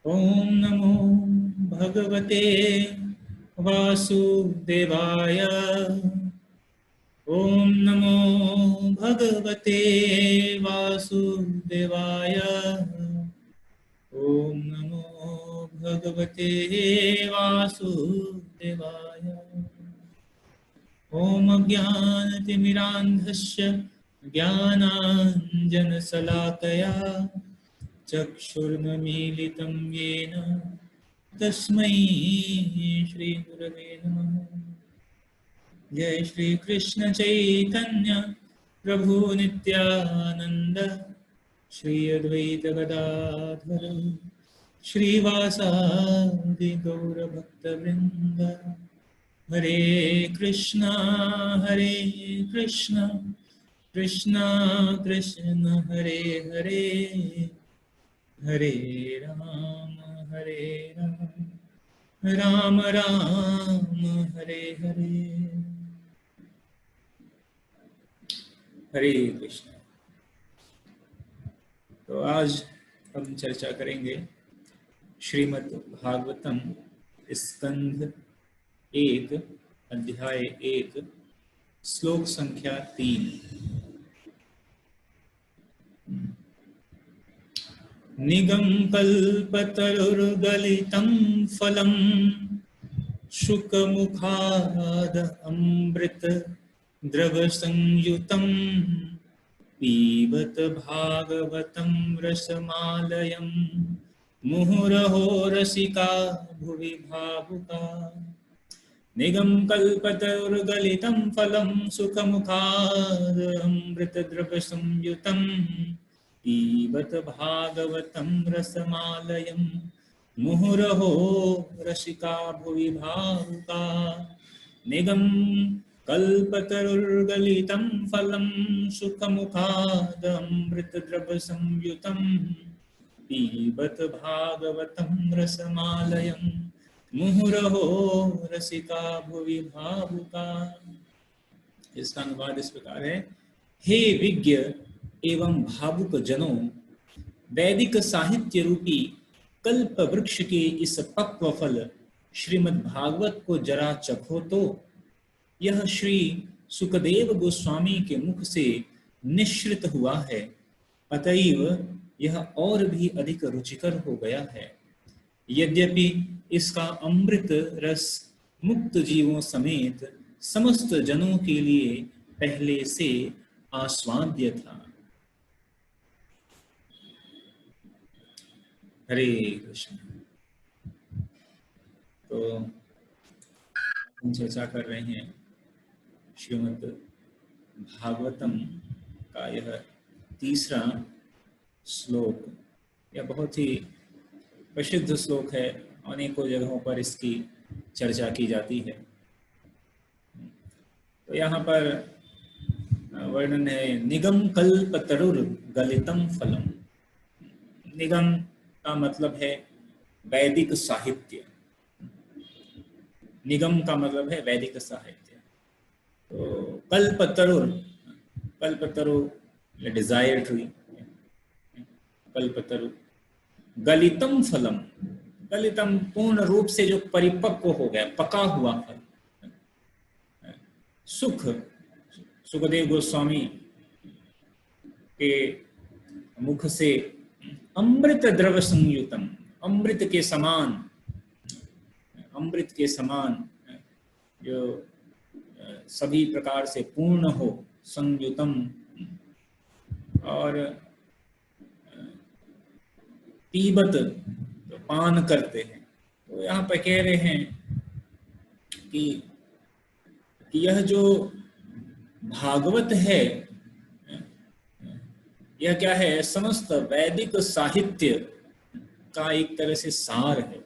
ओम नमो भगवते वासुदेवाय। ओम नमो भगवते वासुदेवाय। ओम नमो भगवते वासुदेवाय। ओम अज्ञानतिमिरान्धस्य ज्ञानाञ्जनशलाकया चक्षुर्मीलितं येन तस्मै श्रीगुरवे नमः। जय श्री कृष्ण चैतन्य प्रभु नित्यानंद श्री अद्वैत गदाधर श्रीवासादि गौर भक्तवृंद। हरे कृष्णा कृष्णा कृष्ण हरे हरे, हरे राम राम राम हरे हरे। हरे कृष्ण। तो आज हम चर्चा करेंगे श्रीमद् भागवतम स्कंध 1 अध्याय 1 श्लोक संख्या 3। निगम कल्पतरुर्गलितं फलं शुकमुखाद अमृत द्रव संयुतं पीबत भागवतं रसमालयं मुहुरहो रसिका भुवि भावुका। निगम कल्पतरुर्गलितं फलं सुखमुखाद अमृतद्रव संयुतं पीबत भागवतं रसमालयं मुहुरहो रसिका भुवि भावुका। निगम कल्पतरुर्गलितं फलं सुखमुखाद अमृतद्रव संयुतं पीबत भागवतं रसमालयं मुहुरहो रसिका भुवि भावुका। इसका अनुवाद इस प्रकार है। हे विज्ञ एवं भावुक जनों, वैदिक साहित्य रूपी कल्प वृक्ष के इस पक्व फल श्रीमद् भागवत को जरा चखो तो। यह श्री सुखदेव गोस्वामी के मुख से निश्रित हुआ है, अतएव यह और भी अधिक रुचिकर हो गया है। यद्यपि इसका अमृत रस मुक्त जीवों समेत समस्त जनों के लिए पहले से आस्वाद्य था। हरे कृष्ण। तो हम चर्चा कर रहे हैं श्रीमद् भागवतम का यह तीसरा श्लोक। यह बहुत ही प्रसिद्ध श्लोक है, अनेकों जगहों पर इसकी चर्चा की जाती है। तो यहाँ पर वर्णन है निगम कल्पतरुर गलितम फलम। निगम का मतलब है वैदिक साहित्य। निगम का मतलब है वैदिक साहित्य। तो कल्पतरुर, कल्पतरु डिजायर ट्री, कल्पतरु। गलितम फलम, गलितम पूर्ण रूप से जो परिपक्व हो गया, पका हुआ फल। सुख, सुखदेव गोस्वामी के मुख से अमृत द्रव संयुतम, अमृत के समान, अमृत के समान जो सभी प्रकार से पूर्ण हो, संयुतम, और पीबत तो पान करते हैं। तो यहाँ पर कह रहे हैं कि यह जो भागवत है, यह क्या है, समस्त वैदिक साहित्य का एक तरह से सार है।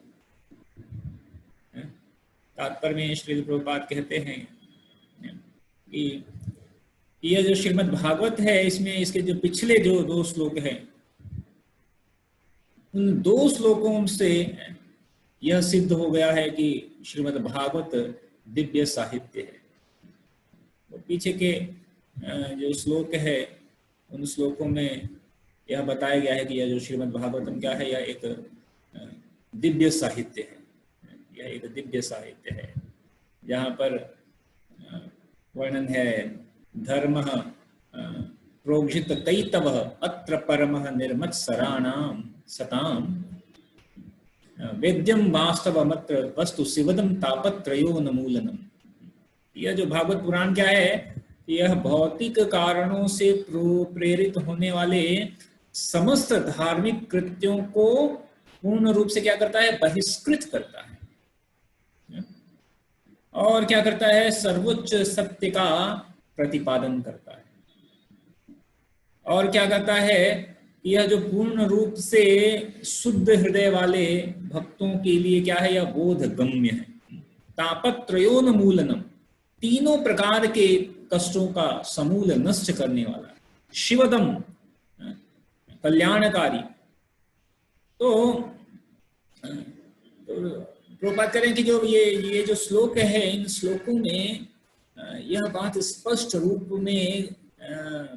तात्पर्य में श्रील प्रभुपाद कहते हैं कि यह जो श्रीमद् भागवत है, इसमें इसके जो पिछले जो 2 श्लोक हैं, उन 2 श्लोकों से यह सिद्ध हो गया है कि श्रीमद् भागवत दिव्य साहित्य है। तो पीछे के जो श्लोक है, उन श्लोकों में यह बताया गया है कि यह जो श्रीमद् भागवतम क्या है, यह एक दिव्य साहित्य है। यह एक दिव्य साहित्य है जहाँ पर वर्णन है धर्म प्रोक्षित कैतव अत्र परमः निर्मत्सराणाम सताम वेद्यम वास्तवमत्र वस्तु शिवदम तापत्रयोन्मूलनम। यह जो भागवत पुराण क्या है, यह भौतिक कारणों से प्रेरित होने वाले समस्त धार्मिक कृत्यों को पूर्ण रूप से क्या करता है, बहिष्कृत करता है, और क्या करता है, सर्वोच्च सत्य का प्रतिपादन करता है। और क्या करता है, यह जो पूर्ण रूप से शुद्ध हृदय वाले भक्तों के लिए क्या है, यह बोध गम्य है। तापत्रयोन्मूलनम, तीनों प्रकार के कष्टों का समूल नष्ट करने वाला, शिवदम कल्याणकारी। तो प्रभुपाद करें कि जो ये जो श्लोक है, इन श्लोकों में यह बात स्पष्ट रूप में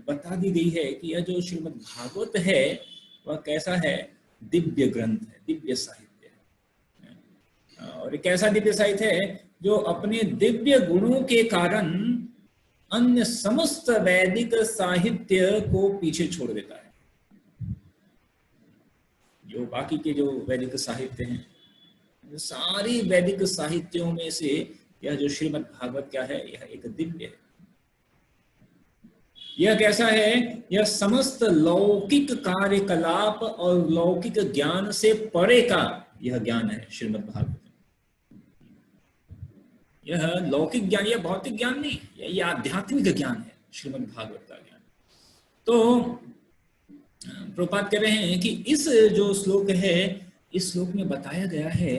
बता दी गई है कि यह जो श्रीमद् भागवत है वह कैसा है, दिव्य ग्रंथ है, दिव्य साहित्य है। और कैसा दिव्य साहित्य है, जो अपने दिव्य गुणों के कारण अन्य समस्त वैदिक साहित्य को पीछे छोड़ देता है। जो बाकी के जो वैदिक साहित्य हैं, सारी वैदिक साहित्यों में से यह जो श्रीमद् भागवत क्या है, यह एक दिव्य है। यह कैसा है, यह समस्त लौकिक कार्यकलाप और लौकिक ज्ञान से परे का यह ज्ञान है श्रीमद् भागवत। यह लौकिक ज्ञान, यह भौतिक ज्ञान नहीं, यह आध्यात्मिक ज्ञान है, श्रीमद् भागवत का ज्ञान। तो प्रभुपाद कह रहे हैं कि इस जो श्लोक है, इस श्लोक में बताया गया है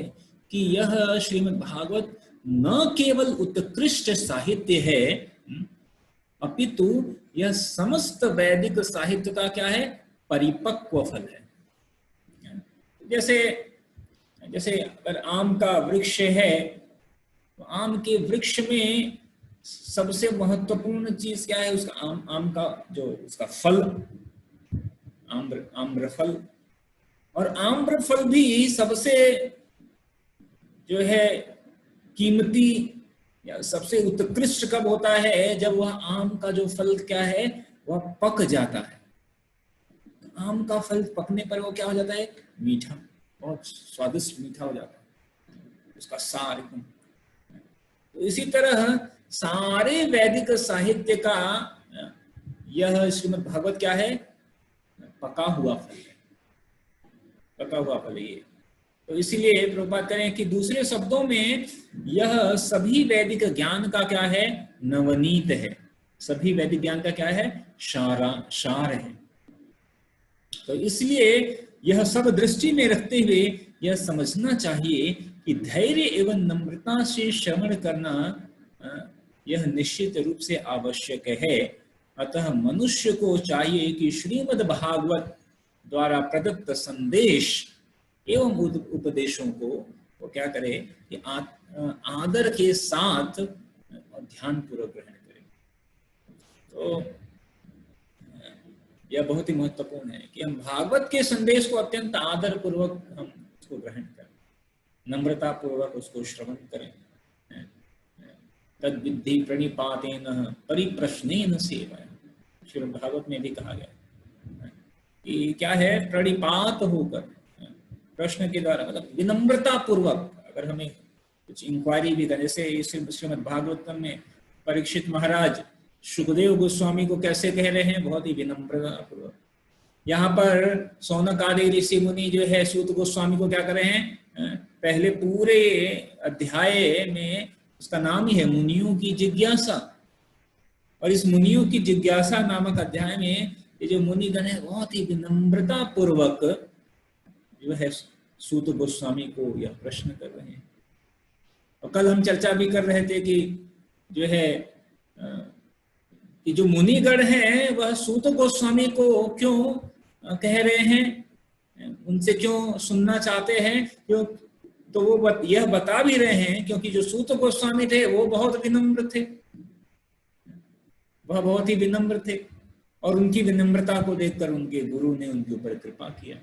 कि यह श्रीमद् भागवत न केवल उत्कृष्ट साहित्य है, अपितु यह समस्त वैदिक साहित्य का क्या है, परिपक्व फल है। जैसे अगर आम का वृक्ष है, तो आम के वृक्ष में सबसे महत्वपूर्ण चीज क्या है, उसका आम का जो उसका फल, आम्रफल। और आम्रफल भी सबसे जो है कीमती या सबसे उत्कृष्ट कब होता है, जब वह आम का जो फल क्या है, वह पक जाता है। आम का फल पकने पर वो क्या हो जाता है, मीठा, बहुत स्वादिष्ट मीठा हो जाता है, उसका सार एकदम। तो इसी तरह सारे वैदिक साहित्य का यह श्रीमद् भागवत क्या है, पका हुआ फल है, पका हुआ फल है ये। तो इसीलिए प्रभुपाद करें कि दूसरे शब्दों में यह सभी वैदिक ज्ञान का क्या है, नवनीत है, सभी वैदिक ज्ञान का क्या है, सार है। तो इसलिए यह सब दृष्टि में रखते हुए यह समझना चाहिए कि धैर्य एवं नम्रता से श्रवण करना यह निश्चित रूप से आवश्यक है। अतः मनुष्य को चाहिए कि श्रीमद् भागवत द्वारा प्रदत्त संदेश एवं उपदेशों को वो क्या करे कि आदर के साथ ध्यान पूर्वक ग्रहण करें। तो यह बहुत ही महत्वपूर्ण है कि हम भागवत के संदेश को अत्यंत आदर पूर्वक हम उसको ग्रहण करें, नम्रता पूर्वक उसको श्रवण करें। तद विद्धि प्रणिपातेन परिप्रश्नेन सेवया, श्रीमद् भागवत में भी कहा गया कि क्या है, प्रणिपात होकर, प्रश्न के द्वारा, मतलब विनम्रता पूर्वक अगर हमें कुछ इंक्वायरी भी करें। जैसे श्रीमद् भागवतम में परीक्षित महाराज सुखदेव गोस्वामी को कैसे कह रहे हैं, बहुत ही विनम्रता पूर्वक। यहाँ पर सौनक आदि ऋषि मुनि जो है सूत गोस्वामी को क्या कर रहे हैं, पहले पूरे अध्याय में उसका नाम ही है मुनियों की जिज्ञासा, और इस मुनियों की जिज्ञासा नामक अध्याय में ये जो मुनिगण है बहुत ही विनम्रता पूर्वक जो है सूत गोस्वामी को यह प्रश्न कर रहे हैं। और कल हम चर्चा भी कर रहे थे कि जो है कि जो मुनिगण हैं वह सूत गोस्वामी को क्यों कह रहे हैं, उनसे क्यों सुनना चाहते हैं, क्यों, तो वो यह बता भी रहे हैं क्योंकि जो सूत गोस्वामी थे वो बहुत विनम्र थे, वह बहुत ही विनम्र थे, और उनकी विनम्रता को देखकर उनके गुरु ने उनके ऊपर कृपा किया।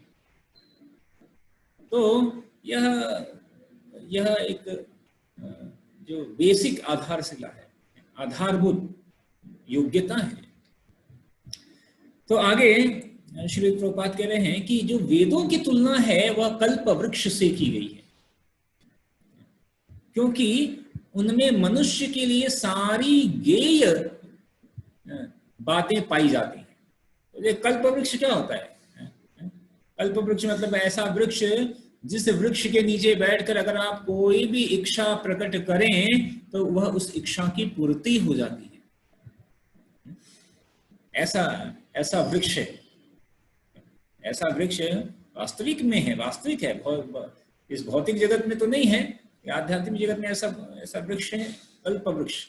तो यह यह एक जो बेसिक आधारशिला है, आधारभूत योग्यता है। तो आगे श्री प्रभुपाद कह रहे हैं कि जो वेदों की तुलना है वह कल्प वृक्ष से की गई है, क्योंकि उनमें मनुष्य के लिए सारी गेय बातें पाई जाती हैं। तो ये कल्प वृक्ष क्या होता है? कल्प वृक्ष मतलब ऐसा वृक्ष जिस वृक्ष के नीचे बैठकर अगर आप कोई भी इच्छा प्रकट करें तो वह उस इच्छा की पूर्ति हो जाती है। ऐसा वृक्ष है, ऐसा वृक्ष वास्तविक में है, वास्तविक है, इस भौतिक जगत में तो नहीं है, आध्यात्मिक जगत में ऐसा वृक्ष है, कल्प वृक्ष।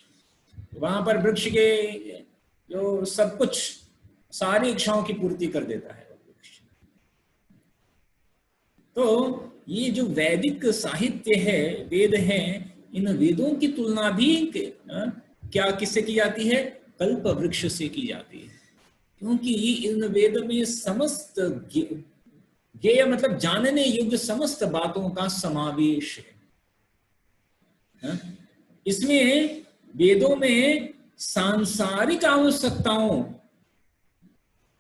वहां पर वृक्ष के जो सब कुछ सारी इच्छाओं की पूर्ति कर देता है वृक्ष। तो ये जो वैदिक साहित्य है, वेद हैं, इन वेदों की तुलना भी क्या किससे की जाती है? कल्प वृक्ष से की जाती है, क्योंकि इन वेद में समस्त ज्ञेय मतलब जानने योग्य समस्त बातों का समावेश है। इसमें वेदों में सांसारिक आवश्यकताओं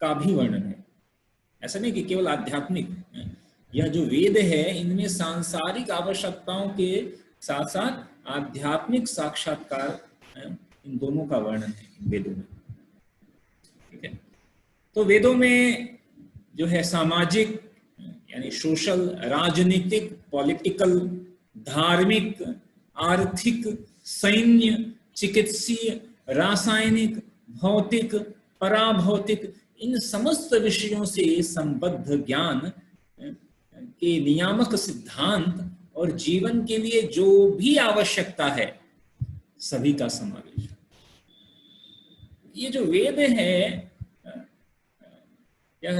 का भी वर्णन है, ऐसा नहीं कि केवल आध्यात्मिक। यह जो वेद है इनमें सांसारिक आवश्यकताओं के साथ साथ आध्यात्मिक साक्षात्कार, इन दोनों का वर्णन है इन वेदों में। ठीक है, तो वेदों में जो है सामाजिक यानी सोशल, राजनीतिक, पॉलिटिकल, धार्मिक, आर्थिक, सैन्य, चिकित्सीय, रासायनिक, भौतिक, पराभौतिक, इन समस्त विषयों से संबद्ध ज्ञान के नियामक सिद्धांत और जीवन के लिए जो भी आवश्यकता है सभी का समावेश। ये जो वेद है यह,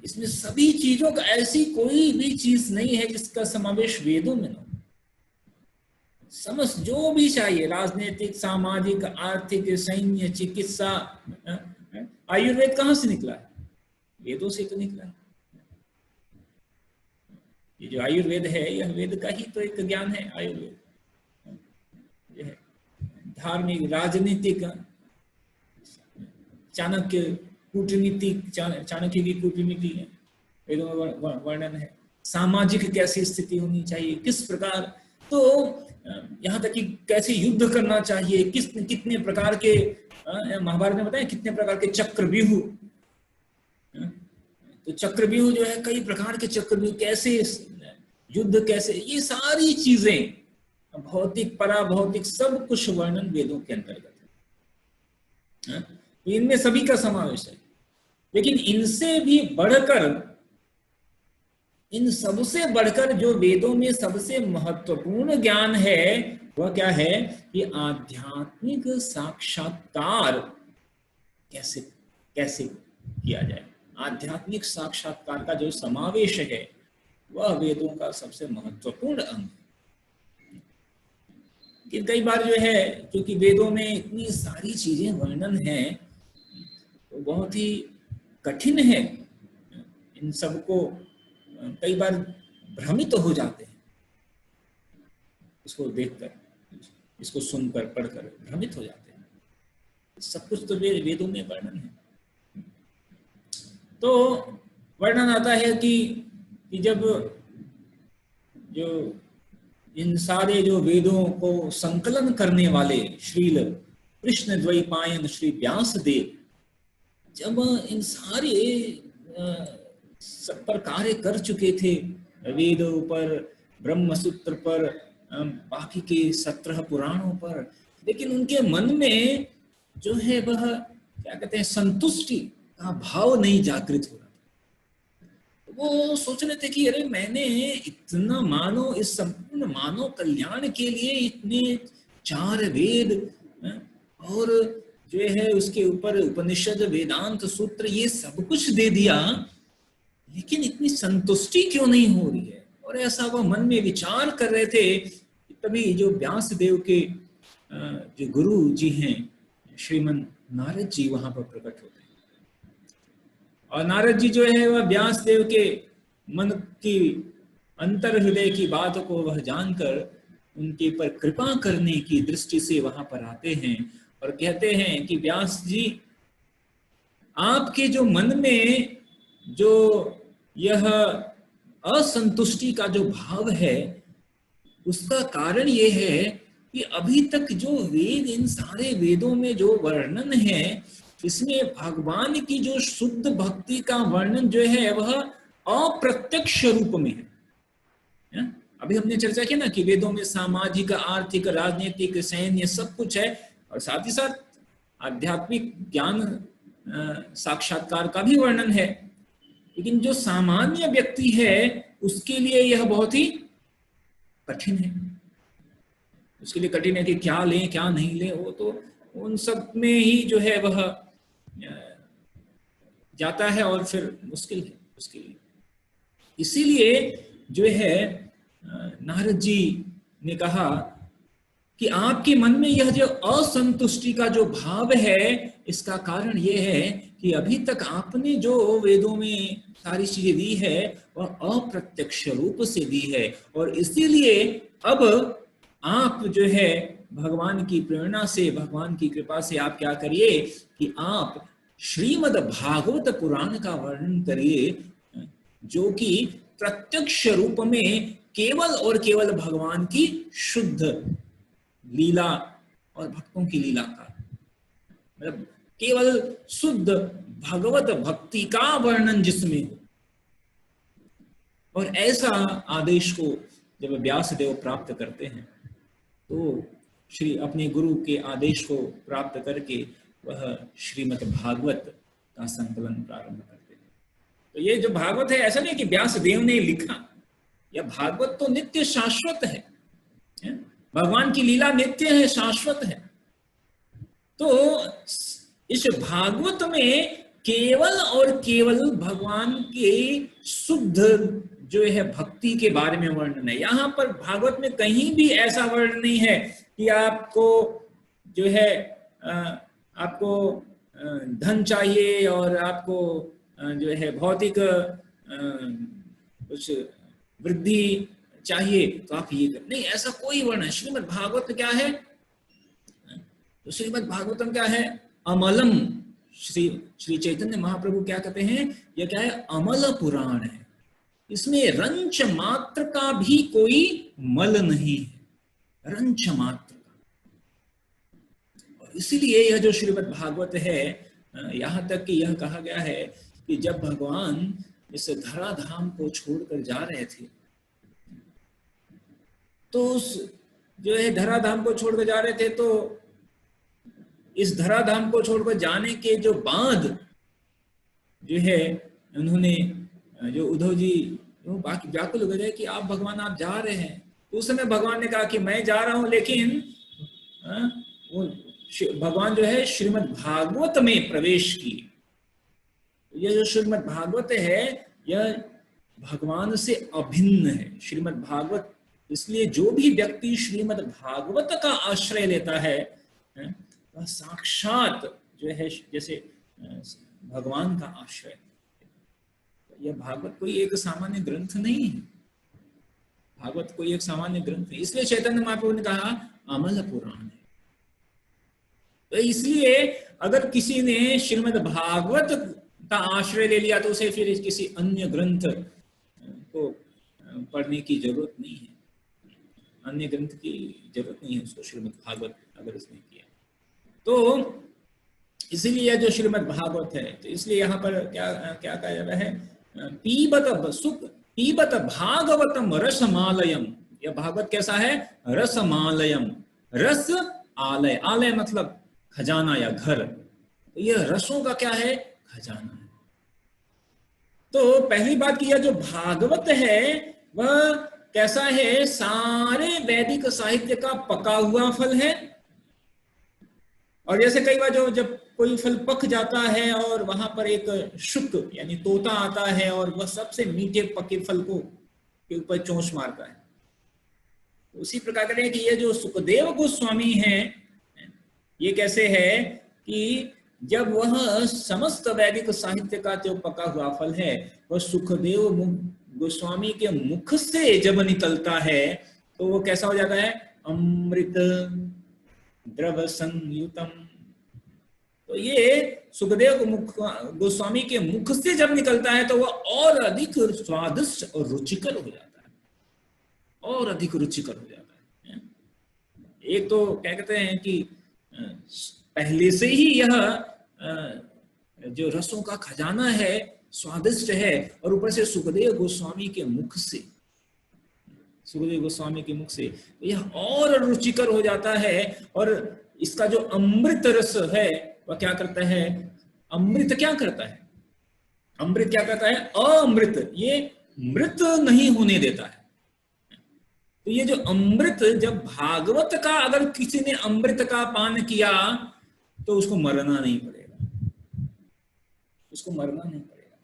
इसमें सभी चीजों का, ऐसी कोई भी चीज नहीं है जिसका समावेश वेदों में न हो। समस्त जो भी चाहिए, राजनीतिक, सामाजिक, आर्थिक, सैन्य, चिकित्सा। आयुर्वेद कहाँ से निकला है? वेदों से तो निकला है। ये जो आयुर्वेद है यह वेद का ही तो एक ज्ञान है। आयुर्वेद धार्मिक, राजनीतिक, चाणक्य कूटनीति, चाणक्य की कूटनीति है, वेदों में वर्णन है। सामाजिक कैसी स्थिति होनी चाहिए, किस प्रकार, तो यहाँ तक कि कैसे युद्ध करना चाहिए, कितने प्रकार के, महाभारत में बताया कितने प्रकार के चक्रव्यूह। तो चक्रव्यूह जो है, कई प्रकार के चक्रव्यूह, कैसे युद्ध, कैसे, ये सारी चीजें भौतिक, पराभौतिक, सब कुछ वर्णन वेदों के अंतर्गत है। इनमें सभी का समावेश है। लेकिन इनसे भी बढ़कर, इन सबसे बढ़कर जो वेदों में सबसे महत्वपूर्ण ज्ञान है वह क्या है कि आध्यात्मिक साक्षात्कार कैसे कैसे किया जाए। आध्यात्मिक साक्षात्कार का जो समावेश है वह वेदों का सबसे महत्वपूर्ण अंग है। कि कई बार जो है, क्योंकि वेदों में इतनी सारी चीजें वर्णन है तो बहुत ही कठिन है इन सबको, कई बार भ्रमित हो जाते हैं इसको देखकर, इसको सुनकर, पढ़कर भ्रमित हो जाते हैं। सब कुछ तो वेदों में वर्णन है। तो वर्णन आता है कि जब जो इन सारे जो वेदों को संकलन करने वाले श्रील कृष्ण द्वैपायन श्री व्यासदेव जब इन सारे सब पर कार्य कर चुके थे, वेदों पर, ब्रह्म सूत्र पर, बाकी के 17 पुराणों पर, लेकिन उनके मन में जो है वह क्या कहते हैं, संतुष्टि का भाव नहीं जागृत हो रहा। वो सोच रहे थे कि अरे मैंने इतना मानव, इस संपूर्ण मानव कल्याण के लिए इतने 4 वेद और जो है उसके ऊपर उपनिषद, वेदांत, सूत्र, ये सब कुछ दे दिया, लेकिन इतनी संतुष्टि क्यों नहीं हो रही है। और ऐसा वो मन में विचार कर रहे थे, तभी जो व्यासदेव के जो गुरु जी हैं श्रीमन नारद जी वहां पर प्रकट होते हैं। और नारद जी जो है वह व्यासदेव के मन की अंतर हृदय की बात को वह जानकर उनके पर कृपा करने की दृष्टि से वहां पर आते हैं और कहते हैं कि व्यास जी, आपके जो मन में जो यह असंतुष्टि का जो भाव है, उसका कारण यह है कि अभी तक जो वेद, इन सारे वेदों में जो वर्णन है, इसमें भगवान की जो शुद्ध भक्ति का वर्णन जो है वह अप्रत्यक्ष रूप में है। अभी हमने चर्चा की ना कि वेदों में सामाजिक, आर्थिक, राजनीतिक, सैन्य सब कुछ है और साथ ही साथ आध्यात्मिक ज्ञान साक्षात्कार का भी वर्णन है। लेकिन जो सामान्य व्यक्ति है उसके लिए यह बहुत ही कठिन है। उसके लिए कठिन है कि क्या लें क्या नहीं लें, वो तो उन सब में ही जो है वह जाता है और फिर मुश्किल है उसके लिए। इसीलिए जो है नारद जी ने कहा कि आपके मन में यह जो असंतुष्टि का जो भाव है, इसका कारण यह है कि अभी तक आपने जो वेदों में सारी चीजें दी है वह अप्रत्यक्ष रूप से दी है, और इसीलिए अब आप जो है भगवान की प्रेरणा से, भगवान की कृपा से आप क्या करिए कि आप श्रीमद् भागवत पुराण का वर्णन करिए, जो कि प्रत्यक्ष रूप में केवल और केवल भगवान की शुद्ध लीला और भक्तों की लीला का, मतलब केवल शुद्ध भगवत भक्ति का वर्णन जिसमें हो। और ऐसा आदेश को जब व्यासदेव प्राप्त करते हैं तो श्री अपने गुरु के आदेश को प्राप्त करके वह श्रीमद् भागवत का संकलन प्रारंभ करते हैं। तो ये जो भागवत है, ऐसा नहीं कि व्यासदेव ने लिखा, यह भागवत तो नित्य शाश्वत है। भगवान की लीला नित्य है, शाश्वत है। तो इस भागवत में केवल और केवल भगवान के शुद्ध जो है भक्ति के बारे में वर्णन है। यहाँ पर भागवत में कहीं भी ऐसा वर्णन नहीं है कि आपको जो है आपको धन चाहिए और आपको जो है भौतिक कुछ वृद्धि चाहिए तो आप ये कर, नहीं, ऐसा कोई वर्णन। श्रीमद् भागवत क्या है? तो श्रीमद् भागवतम क्या है? अमलम। श्री चैतन्य महाप्रभु क्या कहते हैं? यह क्या है? अमल पुराण है। इसमें रंच मात्र का भी कोई मल नहीं है, रंच मात्र का। और इसीलिए यह जो श्रीमद् भागवत है, यहां तक कि यह कहा गया है कि जब भगवान इस धराधाम को छोड़कर जा रहे थे तो उस जो है धराधाम को छोड़कर जा रहे थे, तो इस धराधाम को छोड़कर जाने के जो बाद जो है उन्होंने, जो उद्धव जी बाकी व्याकुल हो गए कि आप भगवान आप जा रहे हैं। तो उस समय भगवान ने कहा कि मैं जा रहा हूं, लेकिन वो भगवान जो है श्रीमद् भागवत में प्रवेश किए। यह जो श्रीमद् भागवत है यह भगवान से अभिन्न है। श्रीमद् भागवत, इसलिए जो भी व्यक्ति श्रीमद् भागवत का आश्रय लेता है वह साक्षात जो है जैसे भगवान का आश्रय। यह भागवत कोई एक सामान्य ग्रंथ नहीं है, भागवत कोई एक सामान्य ग्रंथ नहीं। इसलिए चैतन्य महाप्रभु ने कहा अमल पुराण है। तो इसलिए अगर किसी ने श्रीमद् भागवत का आश्रय ले लिया तो उसे फिर किसी अन्य ग्रंथ को पढ़ने की जरूरत नहीं है, अन्य ग्रंथ की जरूरत नहीं है उसको, श्रीमद् भागवत अगर उसने किया तो। इसीलिए जो श्रीमद् भागवत है, तो इसलिए यहाँ पर क्या क्या कहा जा रहा है? पीबत भागवतम रसमालयम। यह भागवत कैसा है? रसमालयम। रस आलय, आलय मतलब खजाना या घर, तो यह रसों का क्या है? खजाना है। तो पहली बात की यह जो भागवत है वह कैसा है? सारे वैदिक साहित्य का पका हुआ फल है। और जैसे कई बार जो जब कोई फल पक जाता है और वहां पर एक शुक यानी तोता आता है और वह सबसे मीठे पके फल को के ऊपर चोंच मारता है, तो उसी प्रकार कहते हैं कि ये जो सुखदेव गोस्वामी हैं, ये कैसे है कि जब वह समस्त वैदिक साहित्य का जो पका हुआ फल है वह सुखदेव गोस्वामी के मुख से जब निकलता है तो वो कैसा हो जाता है? अमृत द्रव संयुतम। तो ये सुखदेव गोस्वामी के मुख से जब निकलता है तो वह और अधिक स्वादिष्ट और रुचिकर हो जाता है, और अधिक रुचिकर हो जाता है। एक तो क्या कहते हैं कि पहले से ही यह जो रसों का खजाना है स्वादिष्ट है, और ऊपर से सुखदेव गोस्वामी के मुख से, सुखदेव गोस्वामी के मुख से यह और रुचिकर हो जाता है। और इसका जो अमृत रस है वह क्या करता है? अमृत क्या करता है? अमृत क्या करता है? अमृत, ये मृत नहीं होने देता है। तो ये जो अमृत, जब भागवत का अगर किसी ने अमृत का पान किया तो उसको मरना नहीं पड़ेगा, उसको मरना नहीं पड़ेगा।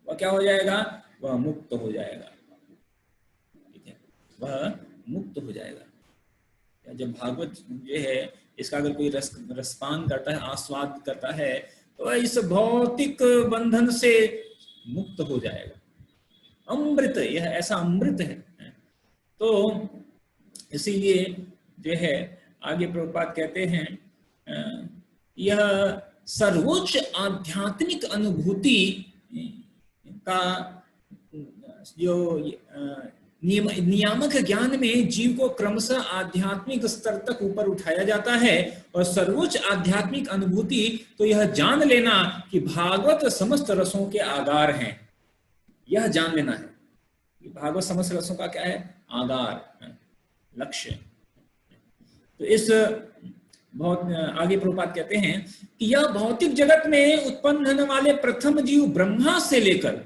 वह क्या हो जाएगा? वह मुक्त हो जाएगा, ठीक है, वह मुक्त हो जाएगा। जब भागवत जो है इसका अगर कोई रसपान करता है, आस्वाद करता है, तो इस भौतिक बंधन से मुक्त हो जाएगा। अमृत, यह ऐसा अमृत है। तो इसीलिए जो है आगे प्रभुपाद कहते हैं यह सर्वोच्च आध्यात्मिक अनुभूति का जो नियामक ज्ञान में जीव को क्रमशः आध्यात्मिक स्तर तक ऊपर उठाया जाता है। और सर्वोच्च आध्यात्मिक अनुभूति तो यह जान लेना कि भागवत समस्त रसों के आधार हैं। यह जान लेना है कि भागवत समस्त रसों का क्या है? आधार, लक्ष्य। तो इस बहुत आगे प्रभुपाद कहते हैं कि यह भौतिक जगत में उत्पन्न होने वाले प्रथम जीव ब्रह्मा से लेकर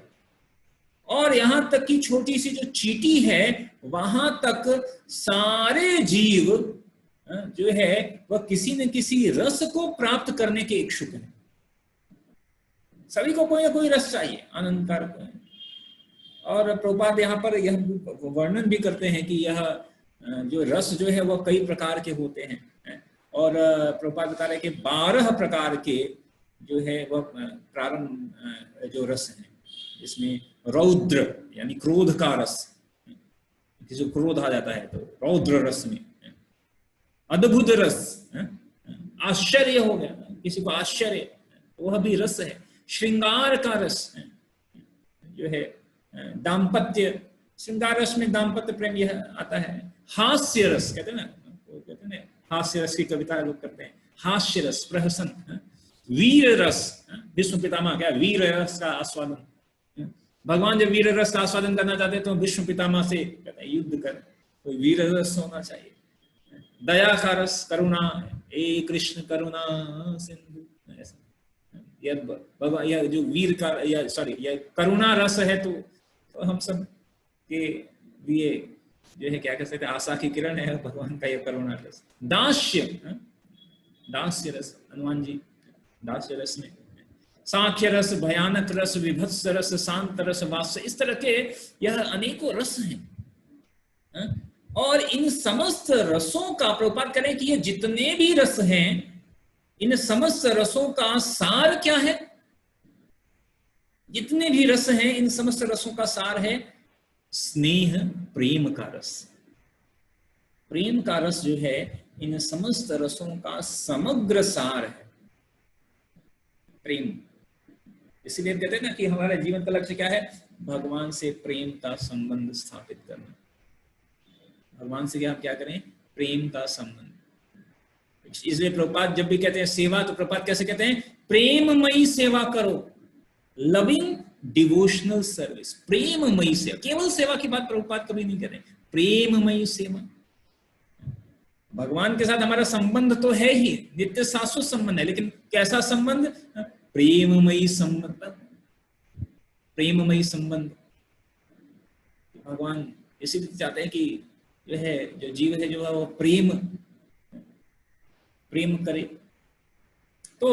और यहां तक की छोटी सी जो चींटी है वहां तक सारे जीव जो है वह किसी न किसी रस को प्राप्त करने के इच्छुक हैं। सभी को कोई ना कोई रस चाहिए, आनंद कारक। और प्रभुपाद यहाँ पर यह वर्णन भी करते हैं कि यह जो रस जो है वह कई प्रकार के होते हैं। और प्रभुपाद बता रहे हैं कि 12 प्रकार के जो है वह प्रारंभ जो रस है, इसमें रौद्र यानी क्रोध का रस, किसी को क्रोध आ जाता है तो रौद्र रस में, अद्भुत रस, आश्चर्य हो गया, किसी को आश्चर्य, वह भी रस है। श्रृंगार का रस जो है, दाम्पत्य, श्रृंगार रस में दाम्पत्य प्रेम यह आता है। हास्य रस कहते हैं ना, कहते हैं हास्य रस की कविता लोग करते हैं, हास्य रस, प्रहसन। वीर रस, विष्णु पितामह क्या वीर रस का आस्वादन, भगवान जब वीर रस का आस्वादन करना चाहते हैं तो विष्णु पितामह से कहते हैं युद्ध कर, तो वीर रस होना चाहिए। दया का रस, करुणा, ए कृष्ण करुणा सिंधु, भगवान यह जो वीर का या सॉरी यह करुणा रस है तो हम सब के लिए जो है क्या कह सकते हैं, आशा की किरण है भगवान का यह करुणा रस। दास्य, दास्य रस, हनुमान जी दास्य रस में। सांख्य रस, भयानक रस, विभत्स रस, शांत रस, वात्स्य, इस तरह के यह अनेकों रस हैं। और इन समस्त रसों का प्रभुपाद करें कि ये जितने भी रस हैं, इन समस्त रसों का सार क्या है? जितने भी रस हैं इन समस्त रसों का सार है स्नेह, प्रेम का रस। प्रेम का रस जो है इन समस्त रसों का समग्र सार है, प्रेम। इसीलिए कहते हैं ना कि हमारे जीवन का लक्ष्य क्या है? भगवान से प्रेम का संबंध स्थापित करना। भगवान से क्या क्या करें? प्रेम का संबंध। इसलिए प्रभुपाद जब भी कहते हैं सेवा, तो प्रभुपाद कैसे कहते हैं? प्रेममयी सेवा करो, लविंग डिवोशनल सर्विस। प्रेममयी सेवा, केवल सेवा की बात प्रभुपाद कभी नहीं करें, प्रेममयी सेवा। भगवान के साथ हमारा संबंध तो है ही, नित्य शाश्वत संबंध है, लेकिन कैसा संबंध? प्रेममयी संबंध, प्रेममयी संबंध। भगवान इसीलिए चाहते हैं कि जो है जो जीव है जो है वो प्रेम करे। तो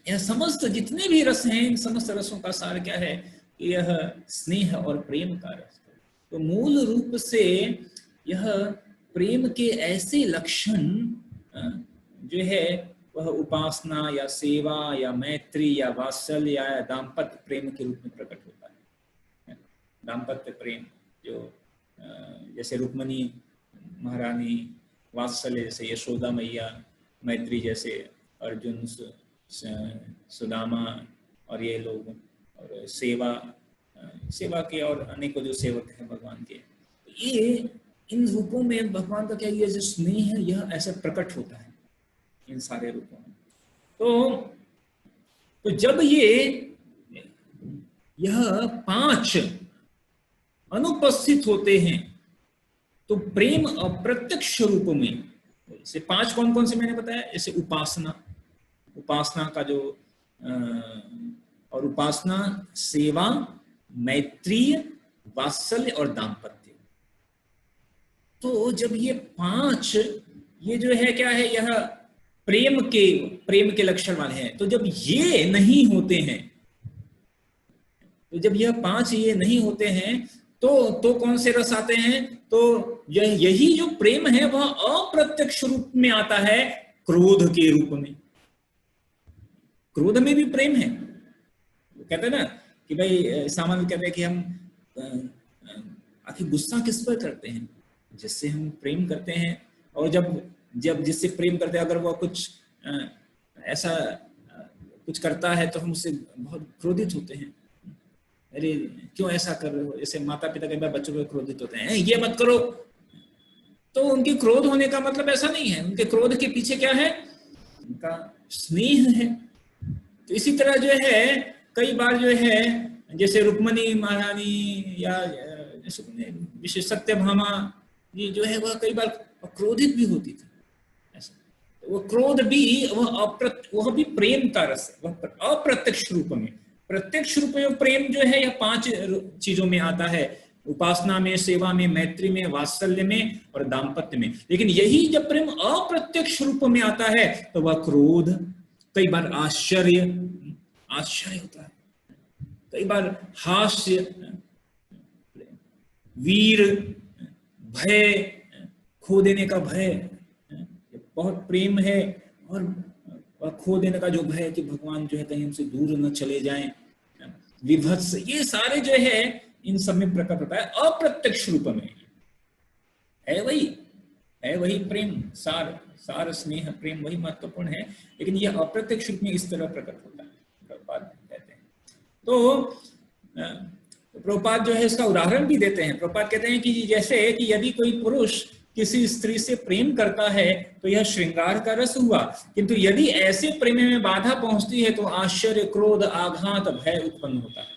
यह समस्त जितने भी रस हैं, इन समस्त रसों का सार क्या है? यह स्नेह और प्रेम का रस। तो मूल रूप से यह प्रेम के ऐसे लक्षण जो है वह उपासना या सेवा या मैत्री या वात्सल्य या दाम्पत्य प्रेम के रूप में प्रकट होता है। दाम्पत्य प्रेम जो जैसे रुक्मणी महारानी, वात्सल्य जैसे यशोदा मैया, मैत्री जैसे अर्जुन, सुदामा और ये लोग, और सेवा, सेवा के और अनेकों जो सेवक हैं भगवान के, ये इन रूपों में भगवान का क्या ये जो स्नेह है यह ऐसे प्रकट होता है इन सारे रूपों में। तो जब यह 5 अनुपस्थित होते हैं तो प्रेम अप्रत्यक्ष रूप में, जैसे 5 कौन कौन से मैंने बताया, जैसे उपासना का जो और उपासना, सेवा, मैत्रीय, वात्सल्य और दाम्पत्य। तो जब ये 5 ये जो है क्या है, यह प्रेम के लक्षण वाले हैं। तो जब ये नहीं होते हैं, तो जब यह 5 ये नहीं होते हैं तो कौन से रस आते हैं? तो यही जो प्रेम है वह अप्रत्यक्ष रूप में आता है, क्रोध के रूप में। क्रोध में भी प्रेम है। कहते हैं ना कि भाई सामान्य कहते हैं कि हम आखिर गुस्सा किस पर करते हैं? जिससे हम प्रेम करते हैं। और जब जिससे प्रेम करते हैं अगर वह कुछ ऐसा कुछ करता है तो हम उससे बहुत क्रोधित होते हैं। अरे क्यों ऐसा कर रहे हो? जैसे माता पिता कई बार बच्चों को क्रोधित होते हैं, ये मत करो। तो उनके क्रोध होने का मतलब ऐसा नहीं है, उनके क्रोध के पीछे क्या है? उनका स्नेह है। तो इसी तरह जो है कई बार जो है जैसे रुक्मणी महारानी या जैसे विशेष सत्यभामा ये जो है वह कई बार क्रोधित भी होती थी। ऐसा वो क्रोध भी वह भी प्रेम का रस है, वह अप्रत्यक्ष रूप में। प्रत्यक्ष रूप में प्रेम जो है यह 5 चीजों में आता है, उपासना में, सेवा में, मैत्री में, वात्सल्य में और दाम्पत्य में। लेकिन यही जब प्रेम अप्रत्यक्ष रूप में आता है तो वह क्रोध, कई बार आश्चर्य होता है, कई बार हास्य, वीर, भय, खो देने का भय, बहुत प्रेम है। और खो देने का जो भय है कि भगवान जो है कहीं हमसे दूर न चले जाएं, विभत्स, ये सारे जो है इन सब में प्रकट होता है अप्रत्यक्ष रूप में। है वही प्रेम, सार स्नेह प्रेम वही महत्वपूर्ण है, लेकिन यह अप्रत्यक्ष रूप में इस तरह प्रकट होता है, प्रभुपाद कहते हैं। तो प्रभुपाद जो है इसका उदाहरण भी देते हैं। प्रभुपाद कहते हैं कि जैसे कि यदि कोई पुरुष किसी स्त्री से प्रेम करता है तो यह श्रृंगार का रस हुआ, किंतु यदि ऐसे प्रेम में बाधा पहुंचती है तो आश्चर्य, क्रोध, आघात, भय उत्पन्न होता है।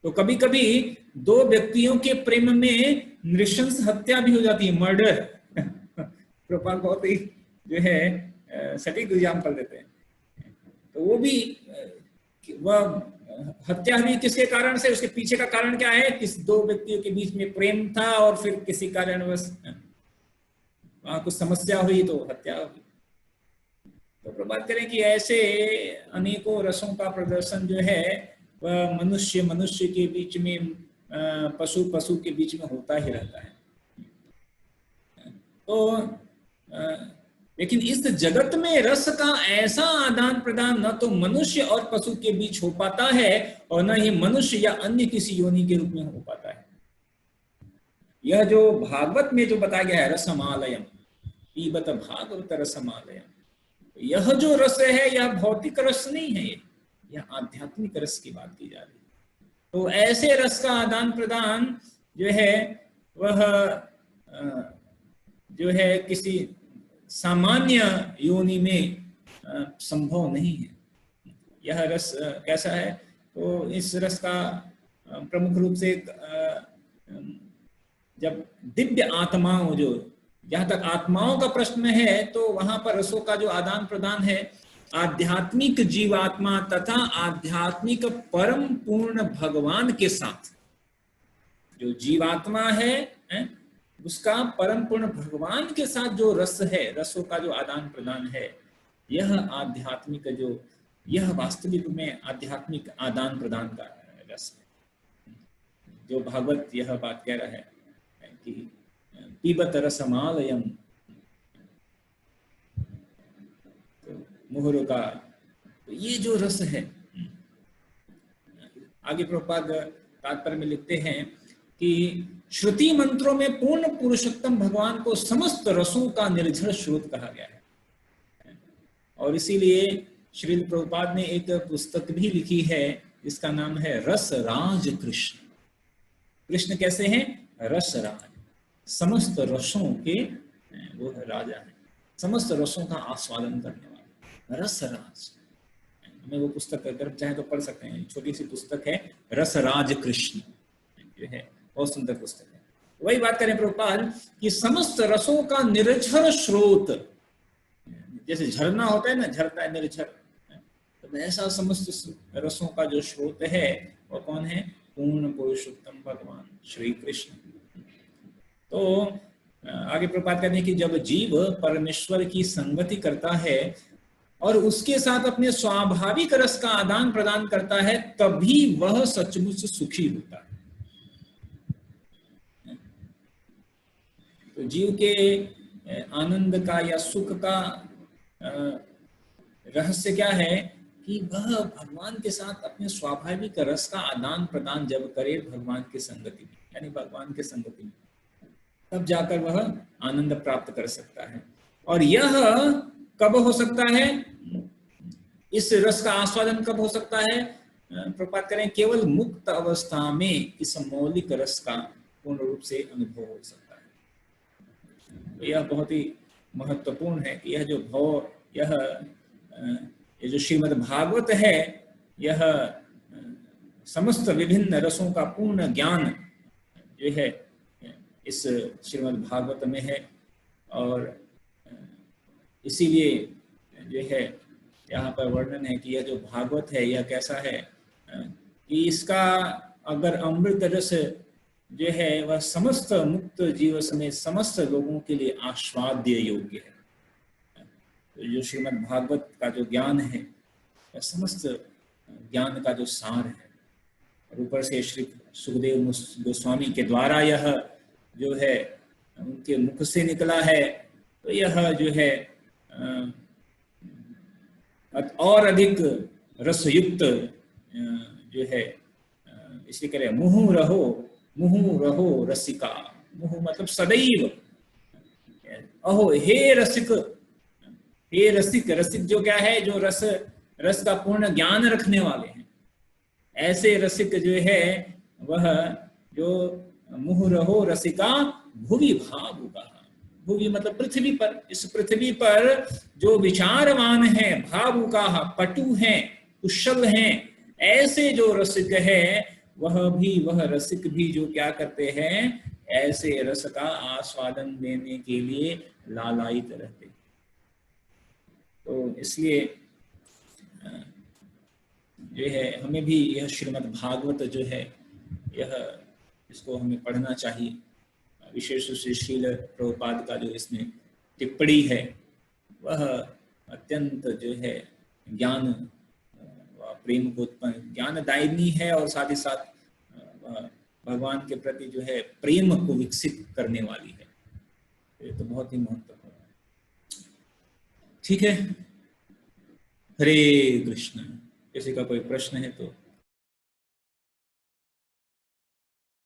तो कभी कभी 2 व्यक्तियों के प्रेम में नृशंस हत्या भी हो जाती है, मर्डर। प्रभुपाद बहुत ही जो है सटीक एग्जाम्पल देते हैं। तो वो भी वह हत्या हुई किसके कारण से, उसके पीछे का कारण क्या है? किस 2 व्यक्तियों के बीच में प्रेम था और फिर किसी कारणवश वहां कुछ समस्या हुई तो हत्या हुई। तो प्रभात करें कि ऐसे अनेकों रसों का प्रदर्शन जो है वह मनुष्य के बीच में, पशु के बीच में होता ही रहता है। तो लेकिन इस जगत में रस का ऐसा आदान प्रदान न तो मनुष्य और पशु के बीच हो पाता है और न ही मनुष्य या अन्य किसी योनि के रूप में हो पाता है। यह जो भागवत में जो बताया गया है, रसमालयम पीबत भागवत रसमालयम, यह जो रस है यह भौतिक रस नहीं है, यह आध्यात्मिक रस की बात की जा रही है। तो ऐसे रस का आदान प्रदान जो है वह जो है किसी सामान्य योनि में संभव नहीं है। यह रस कैसा है? तो इस रस का प्रमुख रूप से जब दिव्य आत्माओं, जो जहां तक आत्माओं का प्रश्न है तो वहां पर रसों का जो आदान प्रदान है आध्यात्मिक जीवात्मा तथा आध्यात्मिक परम पूर्ण भगवान के साथ, जो जीवात्मा है उसका परम पूर्ण भगवान के साथ जो रस है, रसों का जो आदान प्रदान है, यह आध्यात्मिक यह वास्तविक में आध्यात्मिक आदान प्रदान का रस है। जो भागवत यह बात कह रहा है कि पीबत रसमालयम, तो मुहुर का ये जो रस है, आगे प्रभुपाद तात्पर्य में लिखते हैं कि श्रुति मंत्रों में पूर्ण पुरुषोत्तम भगवान को समस्त रसों का निर्झर स्रोत कहा गया है। और इसीलिए श्रील प्रभुपाद ने एक पुस्तक भी लिखी है, इसका नाम है रस राज कृष्ण। कृष्ण कैसे हैं? रस राज, समस्त रसों के वो राजा है, समस्त रसों का आस्वादन करने वाला रस राज। हमें वो पुस्तक अगर चाहे तो पढ़ सकते हैं, छोटी सी पुस्तक है रस राज कृष्ण, जो है बहुत सुंदर पुस्तक है। वही बात करें प्रभुपाद कि समस्त रसों का निर्झर स्रोत, जैसे झरना होता है ना, झरता है निर्झर, तो ऐसा समस्त रसों का जो स्रोत है वो कौन है? पूर्ण पुरुषोत्तम भगवान श्री कृष्ण। तो आगे प्रपात करने की जब जीव परमेश्वर की संगति करता है और उसके साथ अपने स्वाभाविक रस का आदान प्रदान करता है, तभी वह सचमुच सुखी होता है। तो जीव के आनंद का या सुख का रहस्य क्या है कि वह भगवान के साथ अपने स्वाभाविक रस का आदान प्रदान जब करे भगवान की संगति में, यानी भगवान के संगति में, तब जाकर वह आनंद प्राप्त कर सकता है। और यह कब हो सकता है? इस रस का आस्वादन कब हो सकता है? प्रपात करें, केवल मुक्त अवस्था में इस मौलिक रस का पूर्ण रूप से अनुभव हो सकता है। तो यह बहुत ही महत्वपूर्ण है कि यह जो भाव, यह जो श्रीमद् भागवत है, यह समस्त विभिन्न रसों का पूर्ण ज्ञान जो है इस श्रीमद् भागवत में है। और इसीलिए जो है यहाँ पर वर्णन है कि यह जो भागवत है यह कैसा है कि इसका अगर अमृत रस जो है वह समस्त मुक्त जीव समेत समस्त लोगों के लिए आस्वाद्य योग्य है। तो जो श्रीमद् भागवत का जो ज्ञान है वह समस्त ज्ञान का जो सार है, और ऊपर से श्री सुखदेव गोस्वामी के द्वारा यह जो है उनके मुख से निकला है, तो यह जो है और अधिक रसयुक्त जो है, इसलिए कह रहे मुहु रहो रसिका। मुहु मतलब सदैव, अहो हे रसिक, हे रसिक। रसिक जो क्या है? जो रस का पूर्ण ज्ञान रखने वाले हैं। ऐसे रसिक जो है वह जो मुहु रहो रसिका भुवि भावुका। भुवि मतलब पृथ्वी पर, इस पृथ्वी पर जो विचारवान है, भावुका, पटु हैं, कुशल हैं, ऐसे जो रसिक है वह रसिक भी जो क्या करते हैं, ऐसे रस का आस्वादन देने के लिए लालायित रहते। तो इसलिए जो है हमें भी यह श्रीमद् भागवत जो है यह इसको हमें पढ़ना चाहिए। विशेष रूप से श्रील प्रभुपाद का जो इसमें टिप्पणी है वह अत्यंत जो है ज्ञान प्रेम को उत्पन्न ज्ञानदायिनी है, और साथ ही साथ भगवान के प्रति जो है प्रेम को विकसित करने वाली है। ये तो बहुत ही महत्वपूर्ण है। ठीक है, हरे कृष्ण। किसी का कोई प्रश्न है तो